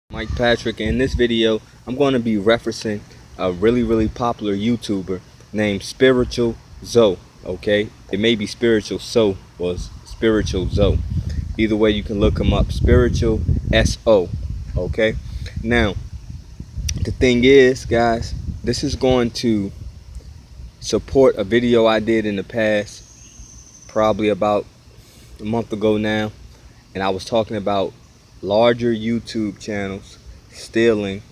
Mike Patrick, and in this video I'm going to be referencing a really popular YouTuber named Spiritual Zoe. Okay, it may be Spiritual So or Spiritual Zoe. Either way, you can look him up. Spiritual So. Okay, now the thing is, guys, this is going to support a video I did in the past, probably about a month ago now, and I was talking about larger YouTube channels stealing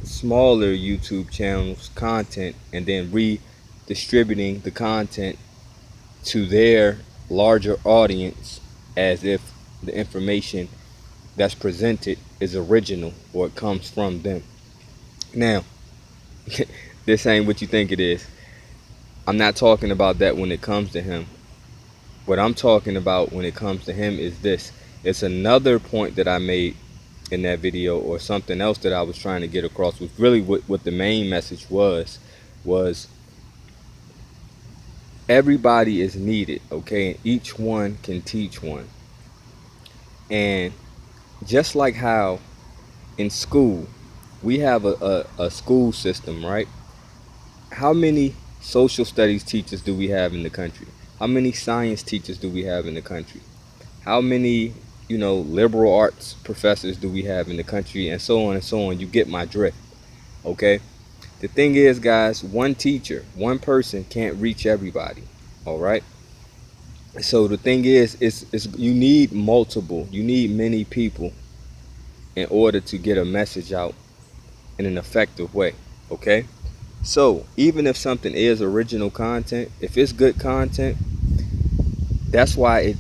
smaller YouTube channels content and then redistributing the content to their larger audience as if the information that's presented is original or it comes from them. Now, this ain't what you think it is. I'm not talking about that when it comes to him. What I'm talking about when it comes to him is this. It's another point that I made in that video, or something else that I was trying to get across, was really what the main message was everybody is needed, okay, and each one can teach one. And just like how in school we have a school system, right? How many social studies teachers do we have in the country? How many science teachers do we have in the country? How many liberal arts professors do we have in the country, and so on and so on? You get my drift. Okay, the thing is, guys, one teacher, one person can't reach everybody. All right, so the thing is, it's you need many people in order to get a message out in an effective way. Okay, so even if something is original content, if it's good content, that's why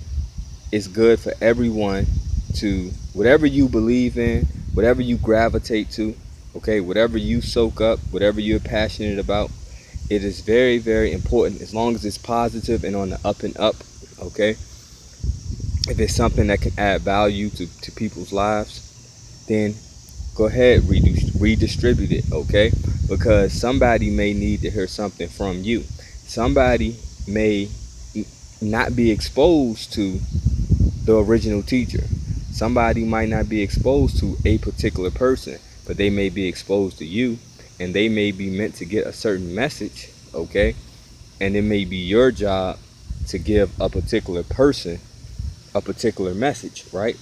it's good for everyone to, whatever you believe in, whatever you gravitate to, okay, whatever you soak up, whatever you're passionate about, it is very important, as long as it's positive and on the up and up. Okay, if it's something that can add value to people's lives, then go ahead, redistribute it. Okay, because somebody may need to hear something from you. Somebody may not be exposed to the original teacher. Somebody might not be exposed to a particular person, but they may be exposed to you, and they may be meant to get a certain message. Okay, and it may be your job to give a particular person a particular message, right?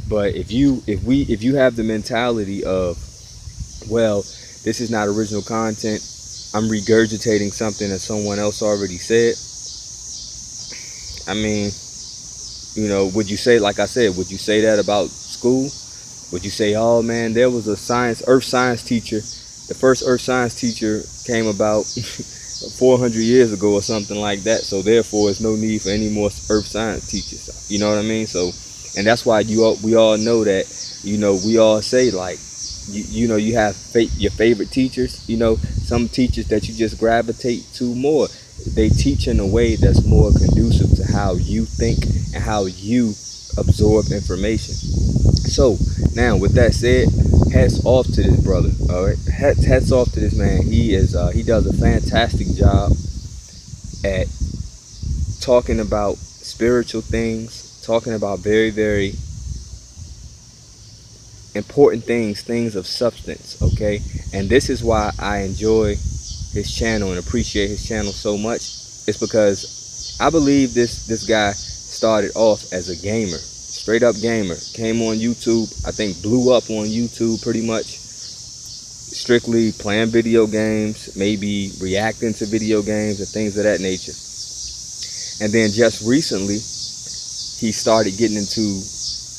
But if you have the mentality of, well, this is not original content, I'm regurgitating something that someone else already said, I mean, would you say, like I said, would you say that about school? Would you say, oh man, there was a earth science teacher, the first earth science teacher came about 400 years ago or something like that, so therefore there's no need for any more earth science teachers? You know what I mean? So, and that's why we all know that, we all say, like, you have your favorite teachers, some teachers that you just gravitate to more. They teach in a way that's more conducive to how you think and how you absorb information. So now, with that said, hats off to this brother. All right, hats off to this man. He does a fantastic job at talking about spiritual things, talking about very important things of substance. Okay, and this is why I enjoy his channel and appreciate his channel so much. It's because I believe this guy started off as a gamer, straight up gamer, came on YouTube, I think blew up on YouTube pretty much, strictly playing video games, maybe reacting to video games and things of that nature. And then just recently he started getting into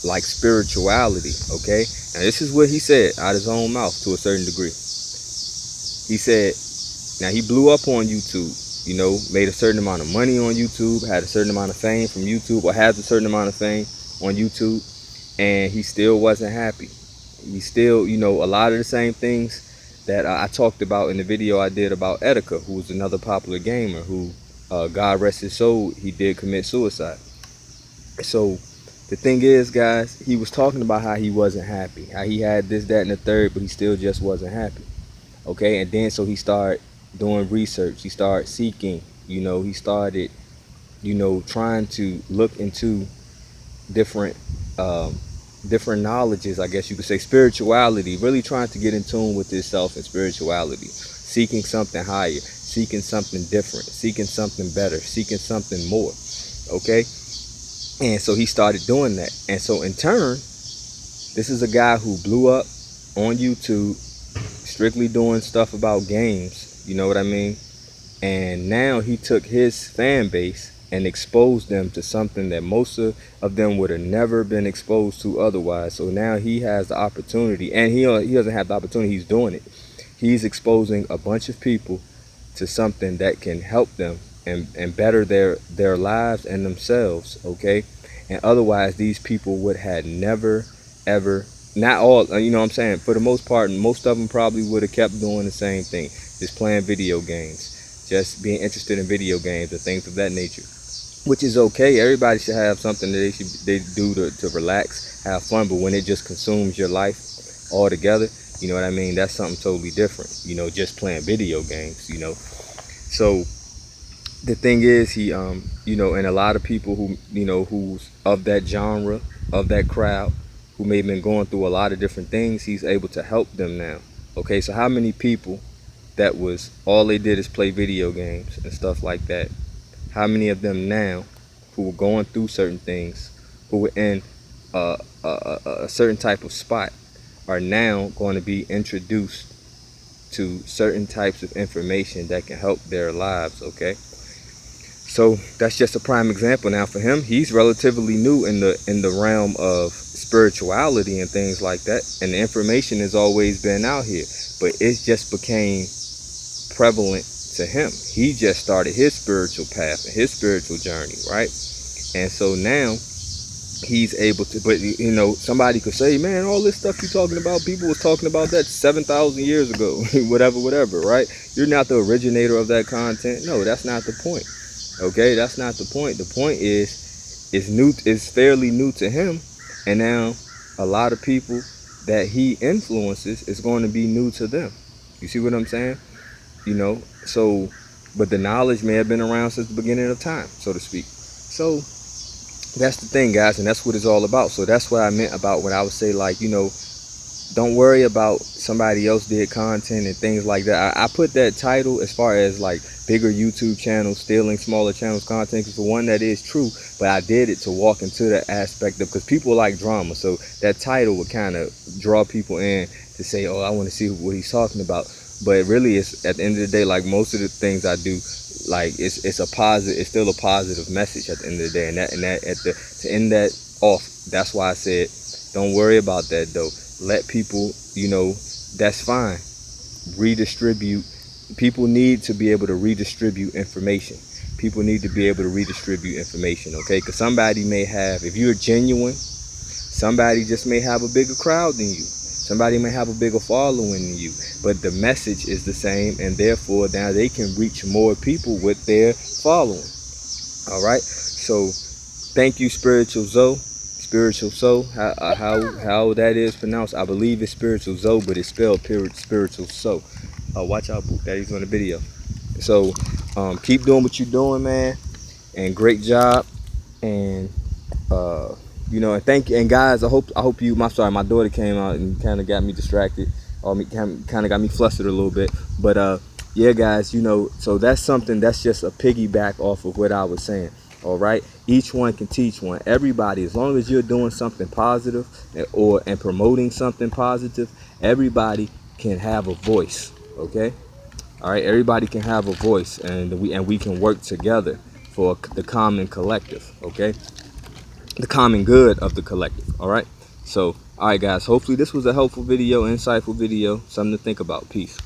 like spirituality. Okay, now this is what he said out of his own mouth to a certain degree. He said, now he blew up on YouTube, made a certain amount of money on YouTube, had a certain amount of fame from YouTube, or has a certain amount of fame on YouTube, and he still wasn't happy. He still, a lot of the same things that I talked about in the video I did about Etika, who was another popular gamer who, God rest his soul, he did commit suicide. So the thing is, guys, he was talking about how he wasn't happy, how he had this, that, and the third, but he still just wasn't happy. Okay, and then so he started doing research, he started seeking, he started, trying to look into different different knowledges, I guess you could say, spirituality, really trying to get in tune with yourself and spirituality, seeking something higher, seeking something different, seeking something better, seeking something more. Okay. And so he started doing that. And so in turn, this is a guy who blew up on YouTube, strictly doing stuff about games. You know what I mean? And now he took his fan base and exposed them to something that most of them would have never been exposed to otherwise. So now he has the opportunity, and he doesn't have the opportunity, he's doing it. He's exposing a bunch of people to something that can help them and better their lives and themselves, okay? And otherwise, these people would have never, ever, not all, you know what I'm saying, for the most part, most of them probably would have kept doing the same thing, just playing video games, just being interested in video games and things of that nature, which is okay. Everybody should have something that they do to relax, have fun. But when it just consumes your life altogether, you know what I mean, that's something totally different, you know, just playing video games, you know. So the thing is, he you know, and a lot of people who, you know, who's of that genre, of that crowd, who may have been going through a lot of different things, he's able to help them now. Okay, so how many people that was all they did is play video games and stuff like that, how many of them now who were going through certain things, who were in a certain type of spot, are now going to be introduced to certain types of information that can help their lives, okay? So that's just a prime example. Now for him, he's relatively new in the realm of spirituality and things like that, and the information has always been out here, but it just became prevalent to him. He just started his spiritual path and his spiritual journey, right? And so now he's able to, but you know, somebody could say, man, all this stuff you're talking about, people was talking about that 7,000 years ago, whatever, right? You're not the originator of that content. No, that's not the point. Okay, that's not the point. The point is, it's fairly new to him, and now a lot of people that he influences is going to be new to them. You see what I'm saying? You know, so, but the knowledge may have been around since the beginning of time, so to speak. So that's the thing, guys, and that's what it's all about. So that's what I meant about when I would say, like, you know, don't worry about somebody else did content and things like that. I put that title as far as like bigger YouTube channels stealing smaller channels content, because for one, that is true, but I did it to walk into that aspect of, because people like drama, so that title would kind of draw people in to say, oh, I want to see what he's talking about. But really, it's at the end of the day, like most of the things I do, like it's a positive, it's still a positive message at the end of the day. And to end that off, that's why I said, don't worry about that though. Let people, you know, that's fine. Redistribute. People need to be able to redistribute information. People need to be able to redistribute information, okay? Because somebody may have, if you're genuine, somebody just may have a bigger crowd than you. Somebody may have a bigger following than you, but the message is the same, and therefore now they can reach more people with their following. All right. So thank you, Spiritual Zoe. Spiritual Soul, how that is pronounced. I believe it's Spiritual Zoe, but it's spelled Spiritual Soul. Watch out, Book Daddy's on the video. So keep doing what you're doing, man, and great job. And you know, and thank you. And guys, I hope you. My daughter came out and kind of got me distracted, or kind of got me flustered a little bit. But yeah, guys, you know, so that's something that's just a piggyback off of what I was saying. All right, each one can teach one. Everybody, as long as you're doing something positive and promoting something positive, everybody can have a voice. Okay, all right, everybody can have a voice, and we can work together for the common collective. Okay, the common good of the collective. All right. So, all right, guys. Hopefully, this was a helpful video, insightful video, something to think about. Peace.